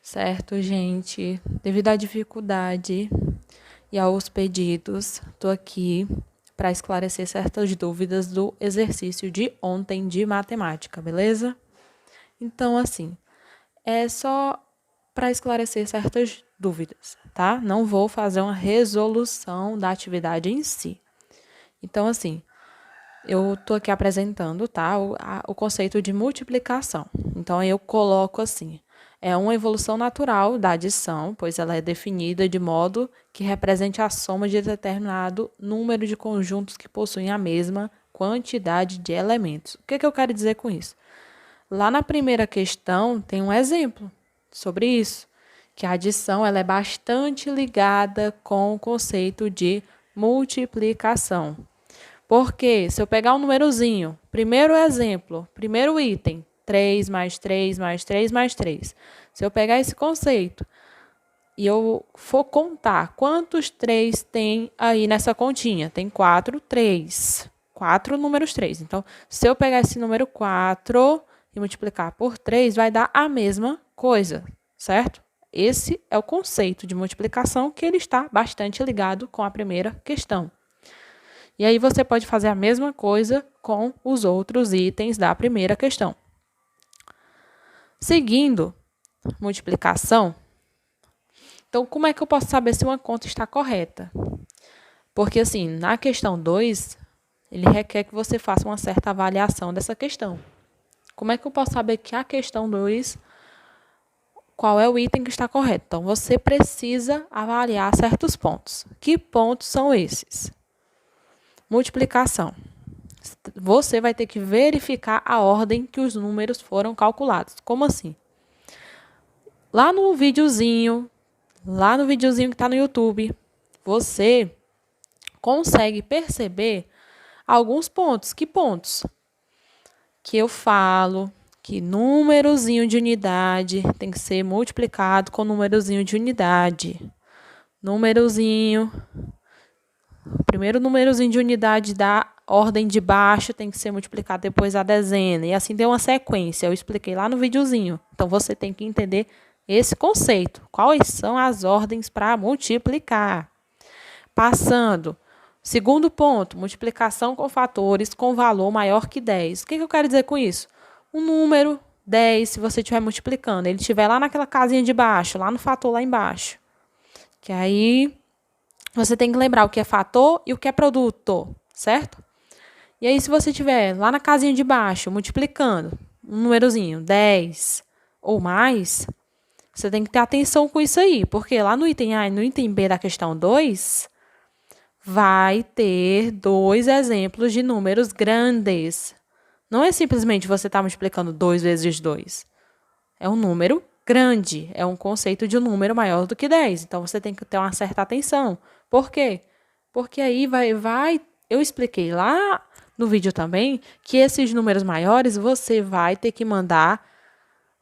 Certo, gente? Devido à dificuldade e aos pedidos, estou aqui para esclarecer certas dúvidas do exercício de ontem de matemática, beleza? Então, assim, é só para esclarecer certas dúvidas, tá? Não vou fazer uma resolução da atividade em si. Então, assim, eu estou aqui apresentando, tá, o conceito de multiplicação. Então, eu coloco assim, é uma evolução natural da adição, pois ela é definida de modo que represente a soma de determinado número de conjuntos que possuem a mesma quantidade de elementos. O que eu quero dizer com isso? Lá na primeira questão tem um exemplo sobre isso, que a adição ela é bastante ligada com o conceito de multiplicação. Porque se eu pegar um númerozinho, primeiro exemplo, primeiro item, 3 mais 3 mais 3 mais 3. Se eu pegar esse conceito e eu for contar quantos 3 tem aí nessa continha, tem 4, 3. 4 números 3. Então, se eu pegar esse número 4 e multiplicar por 3, vai dar a mesma coisa, certo? Esse é o conceito de multiplicação que ele está bastante ligado com a primeira questão. E aí você pode fazer a mesma coisa com os outros itens da primeira questão. Seguindo, multiplicação. Então, como é que eu posso saber se uma conta está correta? Porque, assim, na questão 2, ele requer que você faça uma certa avaliação dessa questão. Como é que eu posso saber que a questão 2, qual é o item que está correto? Então, você precisa avaliar certos pontos. Que pontos são esses? Multiplicação. Você vai ter que verificar a ordem que os números foram calculados. Como assim? Lá no videozinho que está no YouTube, você consegue perceber alguns pontos. Que pontos? Que eu falo que númerozinho de unidade tem que ser multiplicado com númerozinho de unidade. Númerozinho. O primeiro númerozinho de unidade da ordem de baixo tem que ser multiplicado depois a dezena. E assim deu uma sequência. Eu expliquei lá no videozinho. Então, você tem que entender esse conceito. Quais são as ordens para multiplicar? Passando. Segundo ponto, multiplicação com fatores com valor maior que 10. O que eu quero dizer com isso? Um número 10, se você estiver multiplicando, ele estiver lá naquela casinha de baixo, lá no fator lá embaixo. Que aí você tem que lembrar o que é fator e o que é produto, certo? E aí, se você estiver lá na casinha de baixo, multiplicando um númerozinho, 10 ou mais, você tem que ter atenção com isso aí, porque lá no item A e no item B da questão 2, vai ter dois exemplos de números grandes. Não é simplesmente você estar multiplicando 2 vezes 2. É um número grande, é um conceito de um número maior do que 10. Então, você tem que ter uma certa atenção. Por quê? Porque aí eu expliquei lá no vídeo também que esses números maiores você vai ter que mandar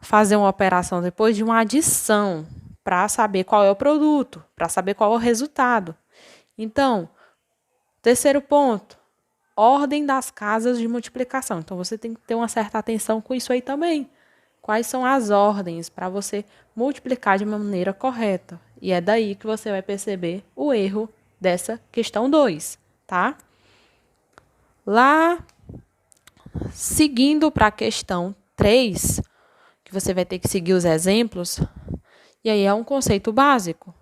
fazer uma operação depois de uma adição para saber qual é o produto, para saber qual é o resultado. Então, terceiro ponto, ordem das casas de multiplicação. Então, você tem que ter uma certa atenção com isso aí também. Quais são as ordens para você multiplicar de uma maneira correta? E é daí que você vai perceber o erro dessa questão 2, tá? Lá, seguindo para a questão 3, que você vai ter que seguir os exemplos, e aí é um conceito básico,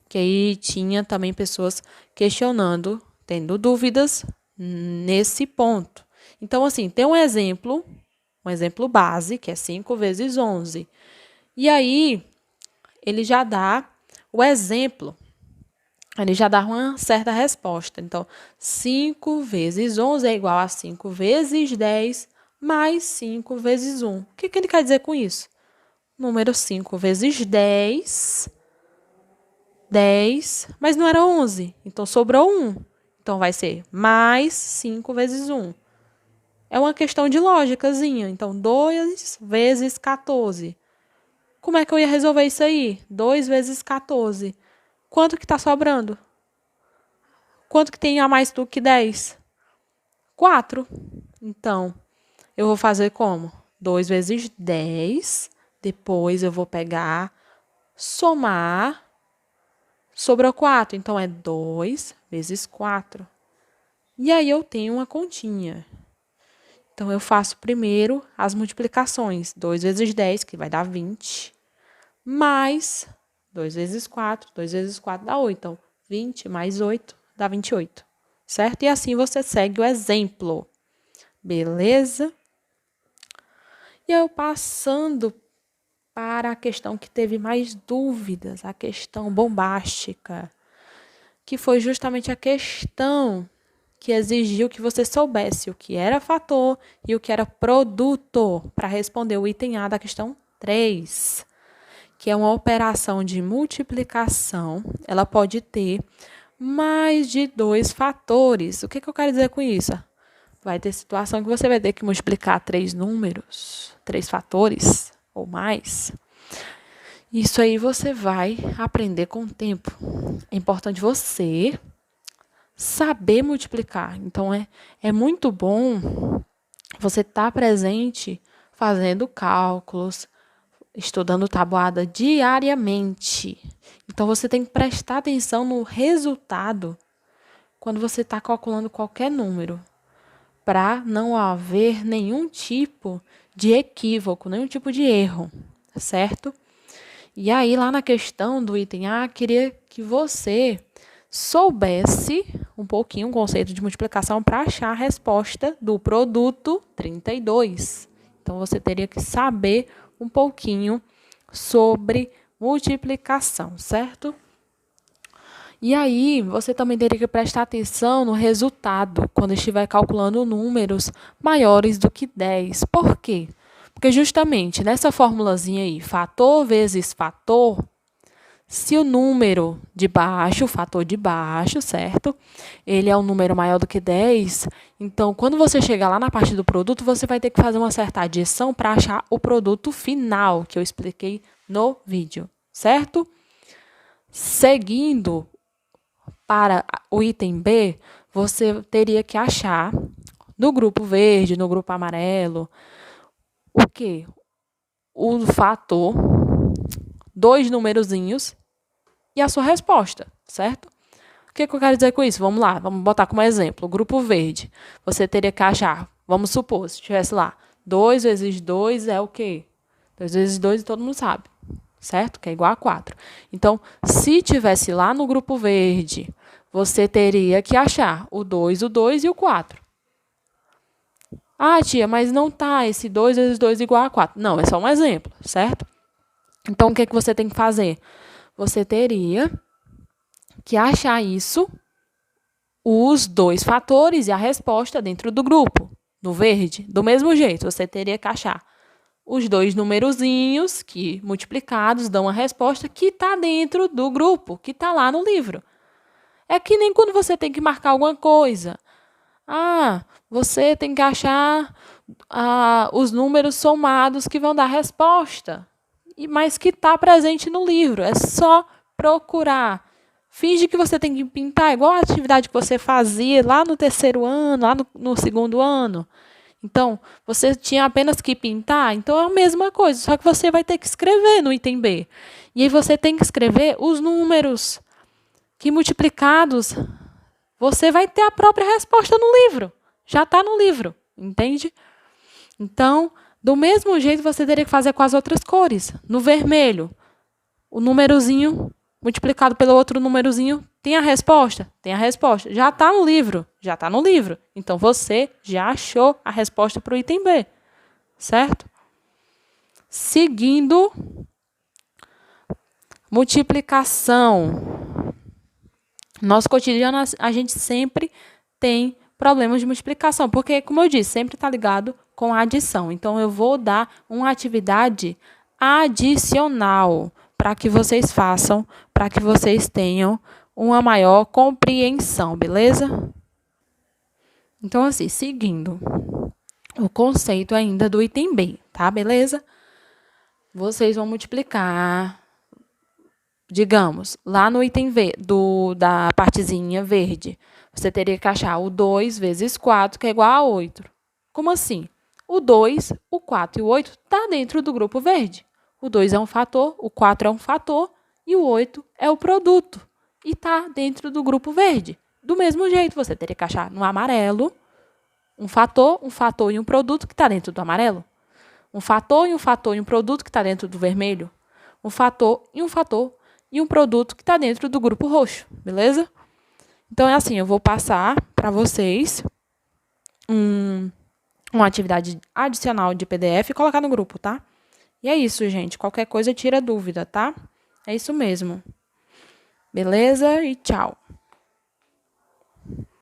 que aí tinha também pessoas questionando, tendo dúvidas nesse ponto. Então, assim, tem um exemplo base, que é 5 vezes 11. E aí, ele já dá o exemplo, ele já dá uma certa resposta. Então, 5 vezes 11 é igual a 5 vezes 10 mais 5 vezes 1. O que ele quer dizer com isso? Número 5 vezes 10, 10, mas não era 11, então sobrou 1. Então, vai ser mais 5 vezes 1. É uma questão de lógicazinha. Então, 2 vezes 14. Como é que eu ia resolver isso aí? 2 vezes 14. Quanto que está sobrando? Quanto que tem a mais do que 10? 4. Então, eu vou fazer como? 2 vezes 10. Depois eu vou pegar somar, sobrou 4. Então, é 2 vezes 4. E aí, eu tenho uma continha. Então, eu faço primeiro as multiplicações. 2 vezes 10, que vai dar 20. Mais 2 vezes 4. 2 vezes 4 dá 8. Então, 20 mais 8 dá 28. Certo? E assim você segue o exemplo. Beleza? E eu passando para a questão que teve mais dúvidas, a questão bombástica, que foi justamente a questão que exigiu que você soubesse o que era fator e o que era produto, para responder o item A da questão 3, que é uma operação de multiplicação. Ela pode ter mais de 2 fatores. O que eu quero dizer com isso? Vai ter situação que você vai ter que multiplicar 3 números, 3 fatores ou mais. Isso aí você vai aprender com o tempo. É importante você saber multiplicar. Então, é muito bom você estar presente fazendo cálculos, estudando tabuada diariamente. Então, você tem que prestar atenção no resultado quando você está calculando qualquer número, para não haver nenhum tipo de equívoco, nenhum tipo de erro, certo? E aí, lá na questão do item A, queria que você soubesse um pouquinho o conceito de multiplicação para achar a resposta do produto 32. Então, você teria que saber um pouquinho sobre multiplicação, certo? E aí, você também teria que prestar atenção no resultado, quando estiver calculando números maiores do que 10. Por quê? Porque justamente nessa formulazinha aí, fator vezes fator, se o número de baixo, o fator de baixo, certo? Ele é um número maior do que 10, então quando você chegar lá na parte do produto, você vai ter que fazer uma certa adição para achar o produto final, que eu expliquei no vídeo, certo? Seguindo para o item B, você teria que achar no grupo verde, no grupo amarelo, o quê? O fator, 2 numerozinhos e a sua resposta, certo? O que eu quero dizer com isso? Vamos lá, vamos botar como exemplo. O grupo verde, você teria que achar, vamos supor, se tivesse lá, 2 vezes 2 é o quê? 2 vezes 2 todo mundo sabe, certo? Que é igual a 4. Então, se tivesse lá no grupo verde, você teria que achar o 2 e o 4. Ah, tia, mas não tá esse 2 vezes 2 igual a 4. Não, é só um exemplo, certo? Então, o que você tem que fazer? Você teria que achar isso, os 2 fatores e a resposta dentro do grupo, no verde. Do mesmo jeito, você teria que achar os 2 numerozinhos que multiplicados dão a resposta que está dentro do grupo, que está lá no livro. É que nem quando você tem que marcar alguma coisa. Ah, você tem que achar os números somados que vão dar resposta, mas que está presente no livro. É só procurar. Finge que você tem que pintar, igual a atividade que você fazia lá no 3º ano, lá no 2º ano. Então, você tinha apenas que pintar, então é a mesma coisa, só que você vai ter que escrever no item B. E aí você tem que escrever os números que multiplicados, você vai ter a própria resposta no livro. Já está no livro, entende? Então, do mesmo jeito, você teria que fazer com as outras cores. No vermelho, o númerozinho multiplicado pelo outro númerozinho tem a resposta? Tem a resposta. Já está no livro. Já está no livro. Então, você já achou a resposta para o item B. Certo? Seguindo, multiplicação. No nosso cotidiano, a gente sempre tem problemas de multiplicação, porque, como eu disse, sempre está ligado com a adição. Então, eu vou dar uma atividade adicional para que vocês façam, para que vocês tenham uma maior compreensão, beleza? Então, assim, seguindo o conceito ainda do item B, tá? Beleza? Vocês vão multiplicar, digamos, lá no item V, da partezinha verde, você teria que achar o 2 vezes 4, que é igual a 8. Como assim? O 2, o 4 e o 8 está dentro do grupo verde. O 2 é um fator, o 4 é um fator e o 8 é o produto e está dentro do grupo verde. Do mesmo jeito, você teria que achar no amarelo um fator e um produto que está dentro do amarelo. Um fator e um produto que está dentro do vermelho. Um fator e um produto que está dentro do grupo roxo, beleza? Então, é assim, eu vou passar para vocês uma atividade adicional de PDF e colocar no grupo, tá? E é isso, gente. Qualquer coisa, tira dúvida, tá? É isso mesmo. Beleza? E tchau.